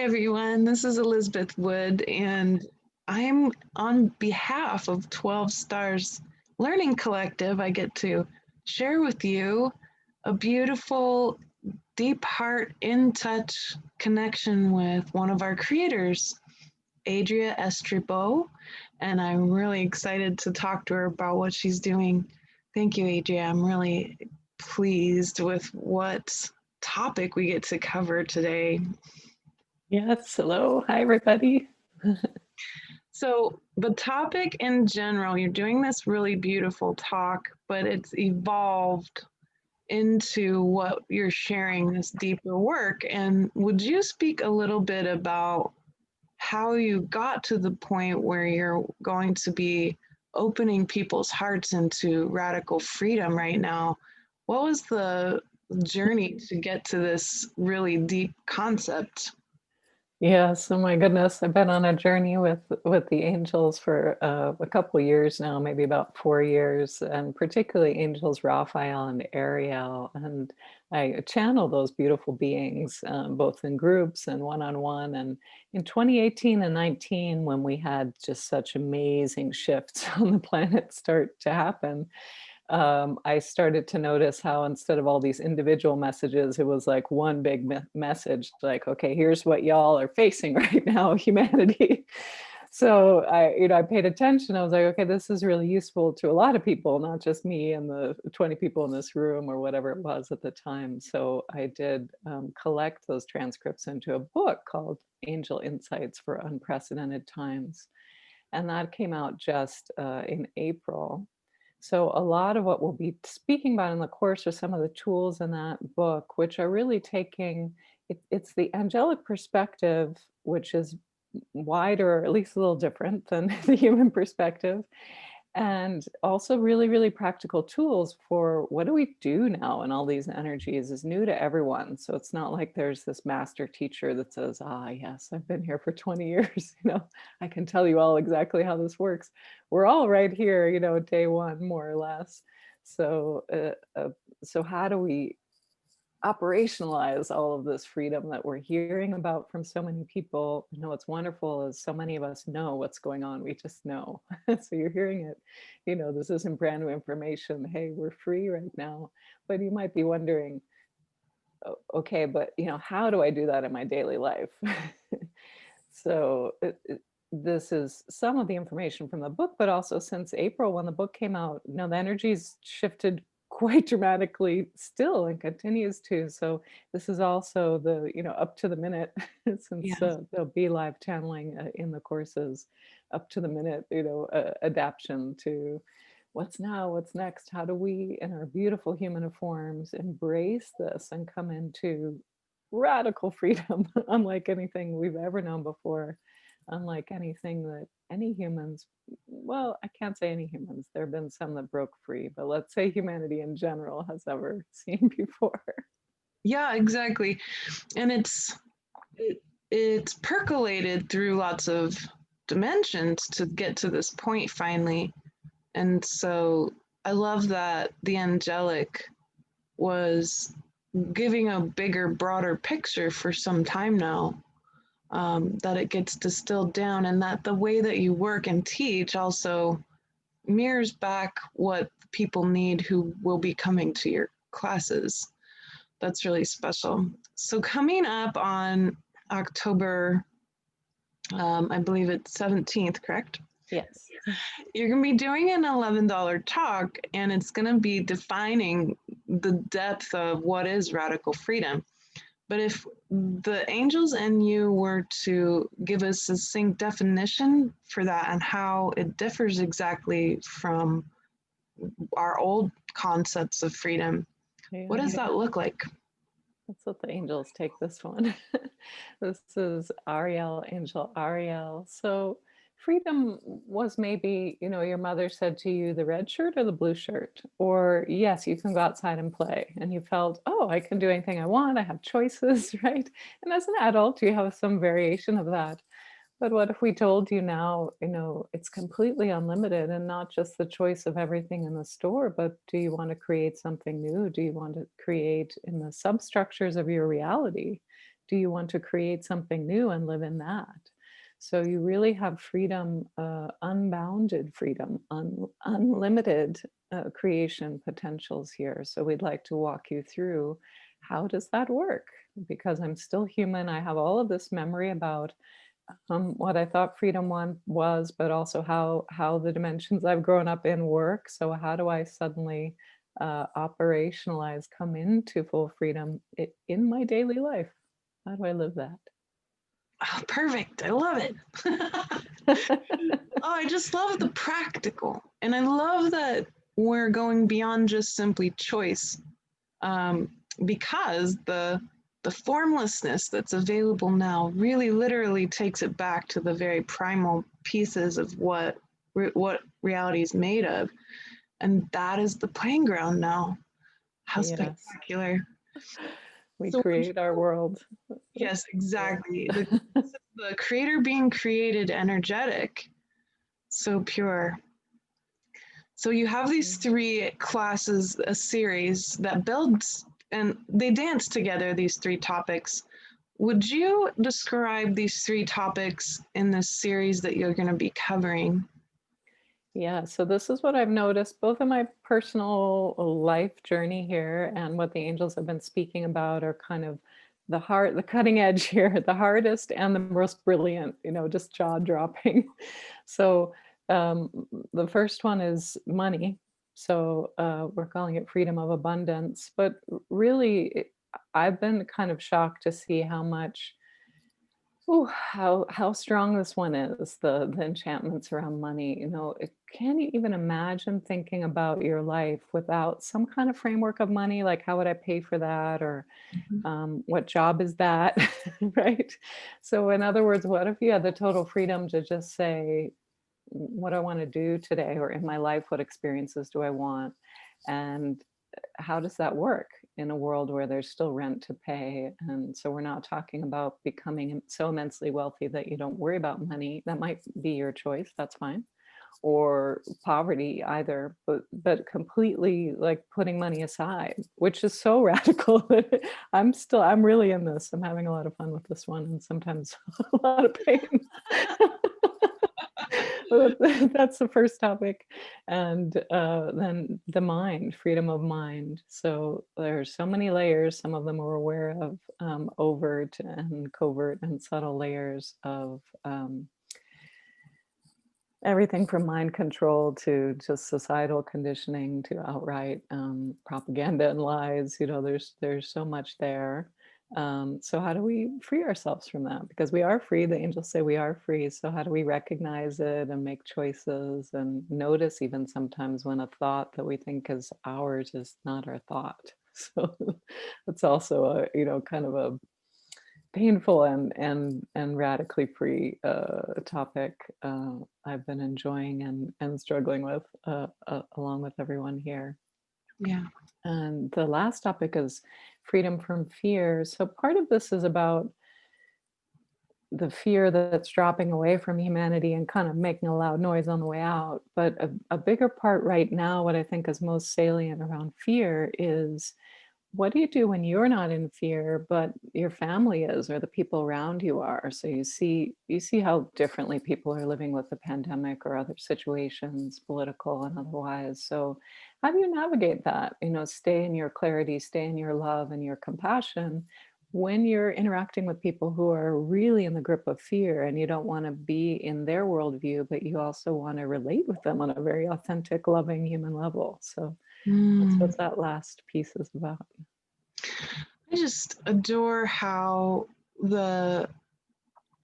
Hi, everyone. This is Elizabeth Wood, and I'm on behalf of 12 Stars Learning Collective. I get to share with you a beautiful, deep heart, in touch connection with one of our creators, Adria Estribou, and I'm really excited to talk to her about what she's doing. Thank you, Adria. I'm really pleased with what topic we get to cover today. Yes, hello. Hi, everybody. So, the topic in general, you're doing this really beautiful talk, but it's evolved into what you're sharing, this deeper work. And would you speak a little bit about how you got to the point where you're going to be opening people's hearts into radical freedom right now? What was the journey to get to this really deep concept? Yes, oh my goodness, I've been on a journey with the angels for a couple years now, maybe about 4 years, and particularly angels Raphael and Ariel. And I channel those beautiful beings, both in groups and one-on-one. And in 2018 and 19, when we had just such amazing shifts on the planet start to happen, I started to notice how instead of all these individual messages, it was like one big message, like, okay, here's what y'all are facing right now, humanity. So I paid attention. I was like, okay, this is really useful to a lot of people, not just me and the 20 people in this room or whatever it was at the time. So I did collect those transcripts into a book called Angel Insights for Unprecedented Times. And that came out just in April. So, a lot of what we'll be speaking about in the course are some of the tools in that book, which are really taking it's the angelic perspective, which is wider, or at least a little different than the human perspective, and also really, really practical tools for what do we do now, and all these energies is new to everyone. So it's not like there's this master teacher that says, ah, yes, I've been here for 20 years, I can tell you all exactly how this works. We're all right here, day one, more or less. So, so how do we operationalize all of this freedom that we're hearing about from so many people? What's wonderful is so many of us know what's going on. We just know. So you're hearing it. This isn't brand new information. Hey, we're free right now. But you might be wondering, okay, but how do I do that in my daily life? So this is some of the information from the book, but also since April, when the book came out, the energy's shifted quite dramatically still and continues to. So this is also the, up to the minute, since Yes. there'll be live channeling in the courses, up to the minute, adaptation to what's now, what's next, how do we in our beautiful human forms embrace this and come into radical freedom, unlike anything we've ever known before, unlike anything that any humans, well, I can't say any humans, there have been some that broke free, but let's say humanity in general has ever seen before. Yeah, exactly. And it's percolated through lots of dimensions to get to this point finally. And so I love that the angelic was giving a bigger, broader picture for some time now, that it gets distilled down, and that the way that you work and teach also mirrors back what people need who will be coming to your classes. That's really special. So, coming up on October, I believe it's 17th, correct? Yes. You're going to be doing an $11 talk, and it's going to be defining the depth of what is radical freedom. But if the angels and you were to give a succinct definition for that and how it differs exactly from our old concepts of freedom, what Yeah, does that look like? let's let the angels take this one. This is Ariel, Angel Ariel. So freedom was maybe, your mother said to you, the red shirt or the blue shirt, or yes, you can go outside and play. And you felt, oh, I can do anything I want. I have choices, right? And as an adult, you have some variation of that. But what if we told you now, it's completely unlimited, and not just the choice of everything in the store, but do you want to create something new? Do you want to create in the substructures of your reality? do you want to create something new and live in that? So you really have freedom, unbounded freedom, unlimited creation potentials here. So we'd like to walk you through, how does that work? Because I'm still human. I have all of this memory about what I thought freedom one was, but also how the dimensions I've grown up in work. So how do I suddenly operationalize, come into full freedom in my daily life? How do I live that? Oh, perfect. I love it. Oh, I just love the practical. And I love that we're going beyond just simply choice, because the formlessness that's available now really literally takes it back to the very primal pieces of what reality is made of. And that is the playing ground now. How Yes, spectacular. we So create our world. yes, exactly. The creator being created energetic, so pure. So you have these three classes, a series that builds and they dance together, these three topics. Would you describe these three topics in this series that you're going to be covering? Yeah, so this is what I've noticed both in my personal life journey here and what the angels have been speaking about are kind of the cutting edge here, the hardest and the most brilliant, just jaw dropping. So the first one is money. So we're calling it freedom of abundance. But really, I've been kind of shocked to see how much. Oh, how strong this one is, the enchantments around money. Can you even imagine thinking about your life without some kind of framework of money? Like, how would I pay for that? Or Mhm. what job is that? Right? So, in other words, what if you had the total freedom to just say, what I want to do today or in my life, what experiences do I want? And how does that work in a world where there's still rent to pay? And so we're not talking about becoming so immensely wealthy that you don't worry about money. That might be your choice. That's fine. Or poverty either, but completely like putting money aside, which is so radical that I'm really in this. I'm having a lot of fun with this one and sometimes a lot of pain. Well, that's the first topic. And then the mind, freedom of mind. So there's so many layers. Some of them we're aware of, overt and covert and subtle layers of everything from mind control to just societal conditioning to outright propaganda and lies. There's so much there. So how do we free ourselves from that? Because we are free. The angels say we are free. So how do we recognize it and make choices and notice even sometimes when a thought that we think is ours is not our thought? So it's also a, kind of a painful and radically free topic I've been enjoying and struggling with along with everyone here. Yeah. And the last topic is freedom from fear. So part of this is about the fear that's dropping away from humanity and kind of making a loud noise on the way out. But a bigger part right now, what I think is most salient around fear is, what do you do when you're not in fear, but your family is, or the people around you are? So you see how differently people are living with the pandemic or other situations, political and otherwise. So how do you navigate that? Stay in your clarity, stay in your love and your compassion when you're interacting with people who are really in the grip of fear and you don't want to be in their worldview, but you also want to relate with them on a very authentic, loving human level. So that's Mm. what that last piece is about. I just adore how the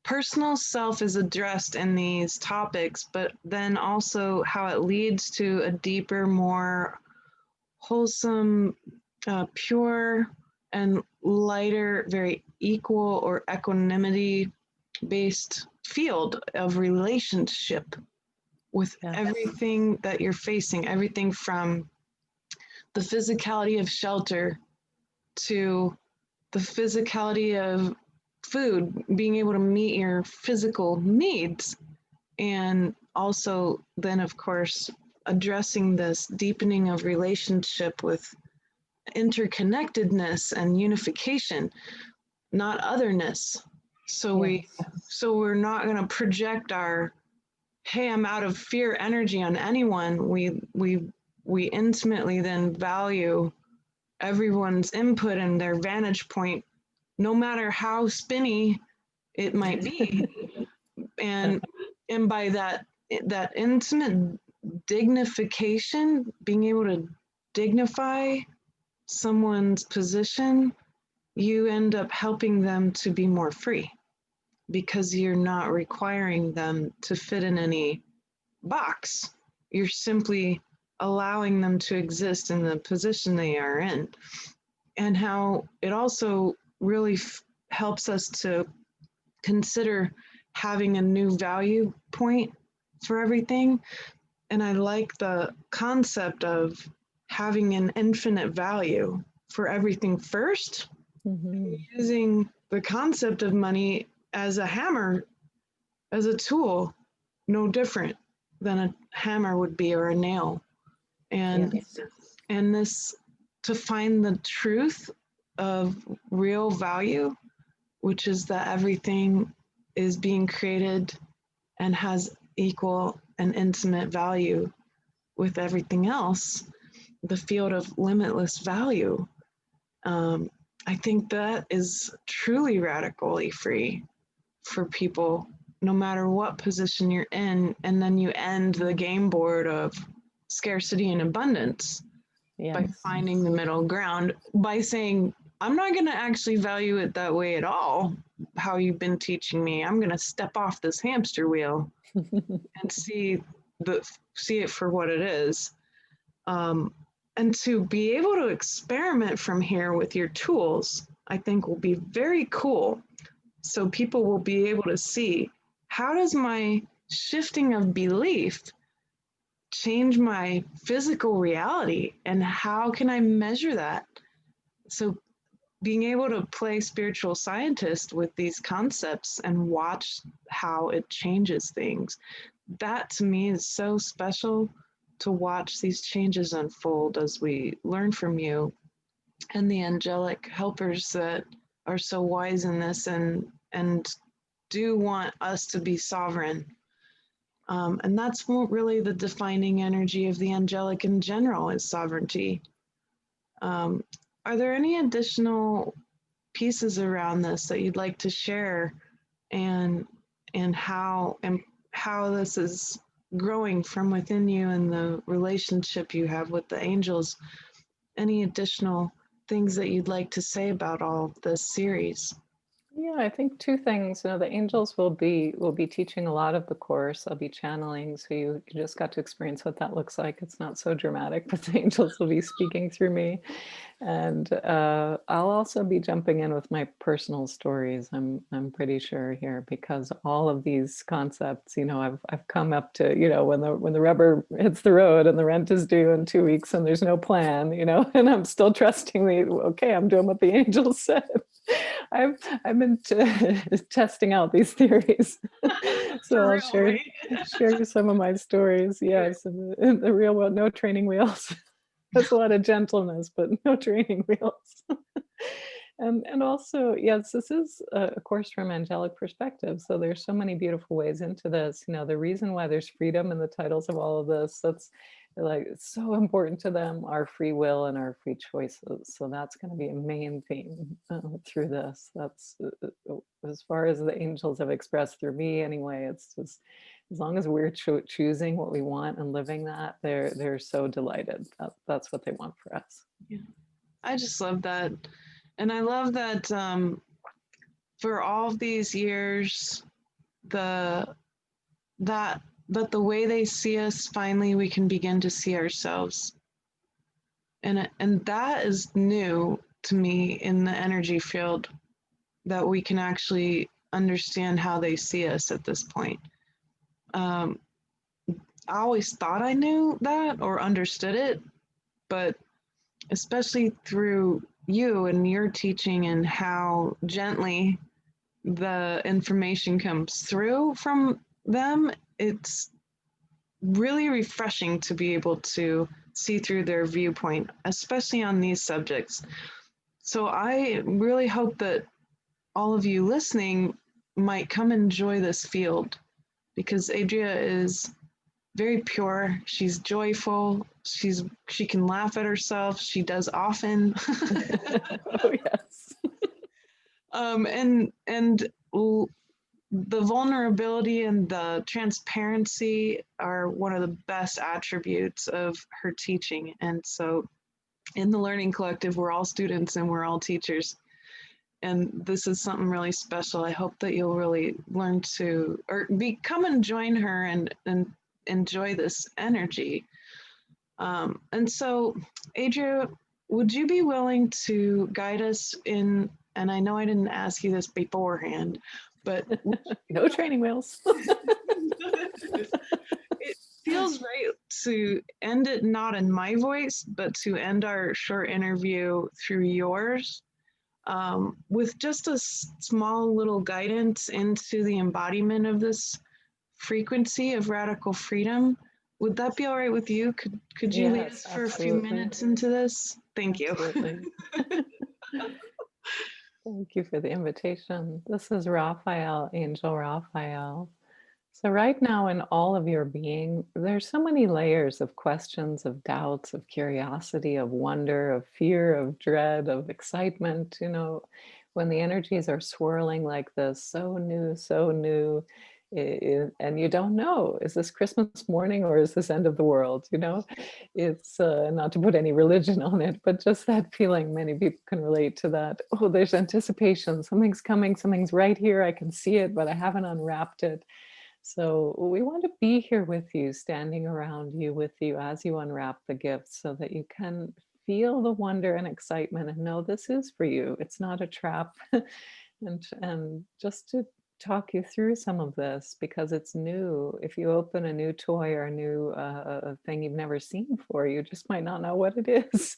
personal self is addressed in these topics, but then also how it leads to a deeper, more wholesome, pure, and lighter, very equal or equanimity based field of relationship with Yes. everything that you're facing, everything from the physicality of shelter to the physicality of food, being able to meet your physical needs. And also, then, of course, addressing this deepening of relationship with interconnectedness and unification. not otherness. So Yes. we're not going to project our, hey, I'm out of fear energy on anyone. We intimately then value everyone's input and their vantage point, no matter how spinny it might be. and and by that intimate dignification, being able to dignify someone's position, you end up helping them to be more free because you're not requiring them to fit in any box. You're simply allowing them to exist in the position they are in. And how it also really helps us to consider having a new value point for everything. And I like the concept of having an infinite value for everything first, Mm-hmm. using the concept of money as a hammer, as a tool, no different than a hammer would be or a nail. And Yes. and this, to find the truth of real value, which is that everything is being created and has equal and intimate value with everything else, the field of limitless value. Um, I think that is truly radically free for people, no matter what position you're in. And then you end the game board of scarcity and abundance by Yes. finding the middle ground, by saying, I'm not going to actually value it that way at all, how you've been teaching me. I'm going to step off this hamster wheel and see it for what it is. And to be able to experiment from here with your tools, I think will be very cool. So people will be able to see, how does my shifting of belief change my physical reality, and how can I measure that? So being able to play spiritual scientist with these concepts and watch how it changes things, that to me is so special, to watch these changes unfold as we learn from you and the angelic helpers that are so wise in this, and do want us to be sovereign. And that's really the defining energy of the angelic in general, is sovereignty. Um, are there any additional pieces around this that you'd like to share, and how this is growing from within you and the relationship you have with the angels? Any additional things that you'd like to say about all of this series? Yeah, I think two things. You know, the angels will be teaching a lot of the course. They'll be channeling, so you just got to experience what that looks like. It's not so dramatic, but the angels will be speaking through me. And I'll also be jumping in with my personal stories. I'm pretty sure here, because all of these concepts, I've come up to, when the rubber hits the road and the rent is due in 2 weeks and there's no plan, and I'm still trusting okay, I'm doing what the angels said. I've been testing out these theories, so For I'll real, right? share some of my stories. Yes, in the real world, no training wheels. There's a lot of gentleness, but no training wheels. And also, yes, this is a course from angelic perspective. So there's so many beautiful ways into this. The reason why there's freedom in the titles of all of this, that's like, it's so important to them, our free will and our free choices. So that's going to be a main theme through this. That's as far as the angels have expressed through me anyway. It's just, as long as we're choosing what we want and living that, they're so delighted. That's what they want for us. Yeah. I just love that. And I love that, for all of these years, the that the way they see us, finally we can begin to see ourselves. And that is new to me in the energy field, that we can actually understand how they see us at this point. Um, I always thought I knew that or understood it, but especially through you and your teaching and how gently the information comes through from them, it's really refreshing to be able to see through their viewpoint, especially on these subjects. So I really hope that all of you listening might come enjoy this field, because Adria is very pure. She's joyful. She can laugh at herself. She does often. Oh, yes. And the vulnerability and the transparency are one of the best attributes of her teaching. And so in the Learning Collective, we're all students and we're all teachers. And this is something really special. I hope that you'll really learn to, or come and join her and enjoy this energy. And so, Adria, would you be willing to guide us in, and I know I didn't ask you this beforehand, but no training wheels. It feels right to end it not in my voice, but to end our short interview through yours, with just a small little guidance into the embodiment of this frequency of radical freedom. Would that be all right with you? Could you lead us for a few minutes into this? Thank you. Thank you for the invitation. This is Raphael, Angel Raphael. So right now in all of your being, there's so many layers of questions, of doubts, of curiosity, of wonder, of fear, of dread, of excitement. You know, when the energies are swirling like this, so new, and you don't know, is this Christmas morning or is this end of the world? You know, it's not to put any religion on it, but just that feeling. Many people can relate to that. Oh, there's anticipation. Something's coming. Something's right here. I can see it, but I haven't unwrapped it. So we want to be here with you, standing around you, with you as you unwrap the gifts, so that you can feel the wonder and excitement and know this is for you. It's not a trap. and just to talk you through some of this, because it's new. If you open a new toy or a new thing you've never seen before, you just might not know what it is.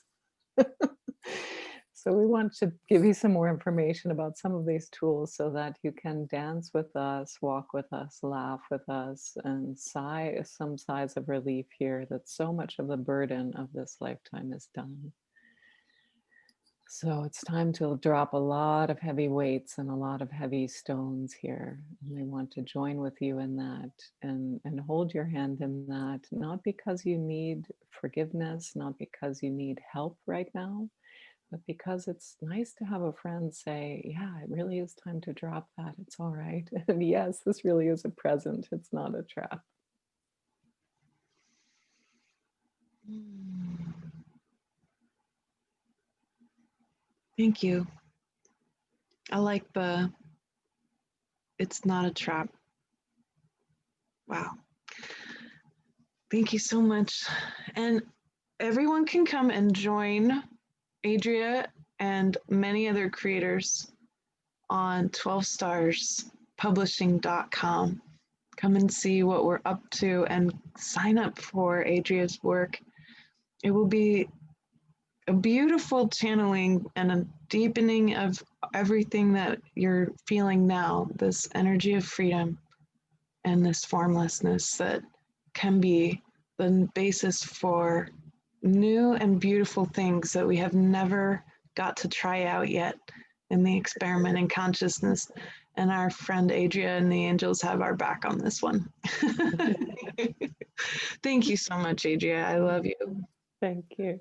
So we want to give you some more information about some of these tools so that you can dance with us, walk with us, laugh with us, and sigh some sighs of relief here that so much of the burden of this lifetime is done. So it's time to drop a lot of heavy weights and a lot of heavy stones here. And we want to join with you in that and hold your hand in that, not because you need forgiveness, not because you need help right now, but because it's nice to have a friend say, yeah, it really is time to drop that. It's all right. And yes, this really is a present. It's not a trap. Thank you. I like it's not a trap. Wow. Thank you so much. And everyone can come and join Adria and many other creators on 12starspublishing.com. Come and see what we're up to and sign up for Adria's work. It will be a beautiful channeling and a deepening of everything that you're feeling now, this energy of freedom and this formlessness that can be the basis for new and beautiful things that we have never got to try out yet in the experiment in consciousness. And our friend Adria and the angels have our back on this one. Thank you so much, Adria. I love you. Thank you.